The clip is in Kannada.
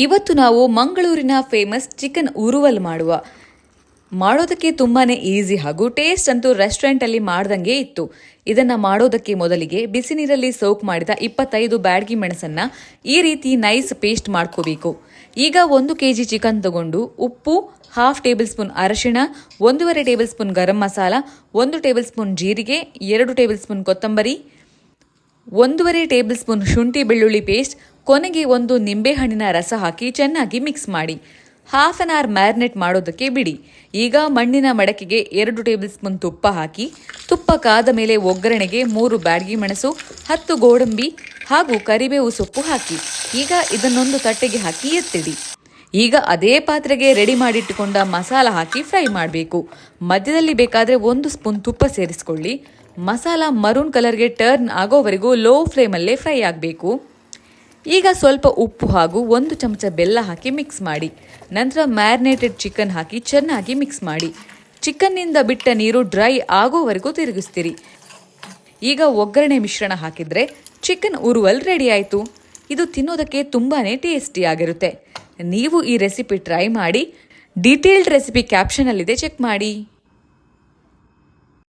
ಇವತ್ತು ನಾವು ಮಂಗಳೂರಿನ ಫೇಮಸ್ ಚಿಕನ್ ಉರುವಲ್ ಮಾಡೋದಕ್ಕೆ ತುಂಬಾ ಈಸಿ ಹಾಗೂ ಟೇಸ್ಟ್ ಅಂತೂ ರೆಸ್ಟೋರೆಂಟಲ್ಲಿ ಮಾಡ್ದಂಗೆ ಇತ್ತು. ಇದನ್ನು ಮಾಡೋದಕ್ಕೆ ಮೊದಲಿಗೆ ಬಿಸಿ ನೀರಲ್ಲಿ ಸೋಕ್ ಮಾಡಿದ 25 ಬ್ಯಾಡಗಿ ಮೆಣಸನ್ನು ಈ ರೀತಿ ನೈಸ್ ಪೇಸ್ಟ್ ಮಾಡ್ಕೋಬೇಕು. ಈಗ 1 kg ಚಿಕನ್ ತಗೊಂಡು ಉಪ್ಪು, 1/2 ಟೇಬಲ್ ಸ್ಪೂನ್ ಅರಶಿಣ, 1.5 table spoon garam masala, 1 table spoon ಜೀರಿಗೆ, 2 ಟೇಬಲ್ ಸ್ಪೂನ್ ಕೊತ್ತಂಬರಿ, 1.5 ಟೇಬಲ್ ಸ್ಪೂನ್ ಶುಂಠಿ ಬೆಳ್ಳುಳ್ಳಿ ಪೇಸ್ಟ್, ಕೊನೆಗೆ 1 ನಿಂಬೆಹಣ್ಣಿನ ರಸ ಹಾಕಿ ಚೆನ್ನಾಗಿ ಮಿಕ್ಸ್ ಮಾಡಿ ಹಾಫ್ ಆನ್ ಅವರ್ ಮ್ಯಾರಿನೇಟ್ ಮಾಡೋದಕ್ಕೆ ಬಿಡಿ. ಈಗ ಮಣ್ಣಿನ ಮಡಕೆಗೆ 2 ಟೇಬಲ್ ಸ್ಪೂನ್ ತುಪ್ಪ ಹಾಕಿ, ತುಪ್ಪ ಕಾದ ಮೇಲೆ ಒಗ್ಗರಣೆಗೆ 3 ಬ್ಯಾಡಗಿ ಮೆಣಸು, 10 ಗೋಡಂಬಿ ಹಾಗೂ ಕರಿಬೇವು ಸೊಪ್ಪು ಹಾಕಿ ಈಗ ಇದನ್ನೊಂದು ತಟ್ಟೆಗೆ ಹಾಕಿ ಎತ್ತಿಡಿ. ಈಗ ಅದೇ ಪಾತ್ರೆಗೆ ರೆಡಿ ಮಾಡಿಟ್ಟುಕೊಂಡ ಮಸಾಲ ಹಾಕಿ ಫ್ರೈ ಮಾಡಬೇಕು. ಮಧ್ಯದಲ್ಲಿ ಬೇಕಾದರೆ 1 ಸ್ಪೂನ್ ತುಪ್ಪ ಸೇರಿಸ್ಕೊಳ್ಳಿ. ಮಸಾಲ ಮರೂನ್ ಕಲರ್ಗೆ ಟರ್ನ್ ಆಗೋವರೆಗೂ ಲೋ ಫ್ಲೇಮಲ್ಲೇ ಫ್ರೈ ಆಗಬೇಕು. ಈಗ ಸ್ವಲ್ಪ ಉಪ್ಪು ಹಾಗೂ 1 ಚಮಚ ಬೆಲ್ಲ ಹಾಕಿ ಮಿಕ್ಸ್ ಮಾಡಿ. ನಂತರ ಮ್ಯಾರಿನೇಟೆಡ್ ಚಿಕನ್ ಹಾಕಿ ಚೆನ್ನಾಗಿ ಮಿಕ್ಸ್ ಮಾಡಿ. ಚಿಕನ್ನಿಂದ ಬಿಟ್ಟ ನೀರು ಡ್ರೈ ಆಗೋವರೆಗೂ ತಿರುಗಿಸ್ತೀರಿ. ಈಗ ಒಗ್ಗರಣೆ ಮಿಶ್ರಣ ಹಾಕಿದರೆ ಚಿಕನ್ ಉರುವಲ್ ರೆಡಿ ಆಯಿತು. ಇದು ತಿನ್ನೋದಕ್ಕೆ ತುಂಬಾ ಟೇಸ್ಟಿಯಾಗಿರುತ್ತೆ. ನೀವು ಈ ರೆಸಿಪಿ ಟ್ರೈ ಮಾಡಿ. ಡೀಟೇಲ್ಡ್ ರೆಸಿಪಿ ಕ್ಯಾಪ್ಷನಲ್ಲಿದೆ, ಚೆಕ್ ಮಾಡಿ.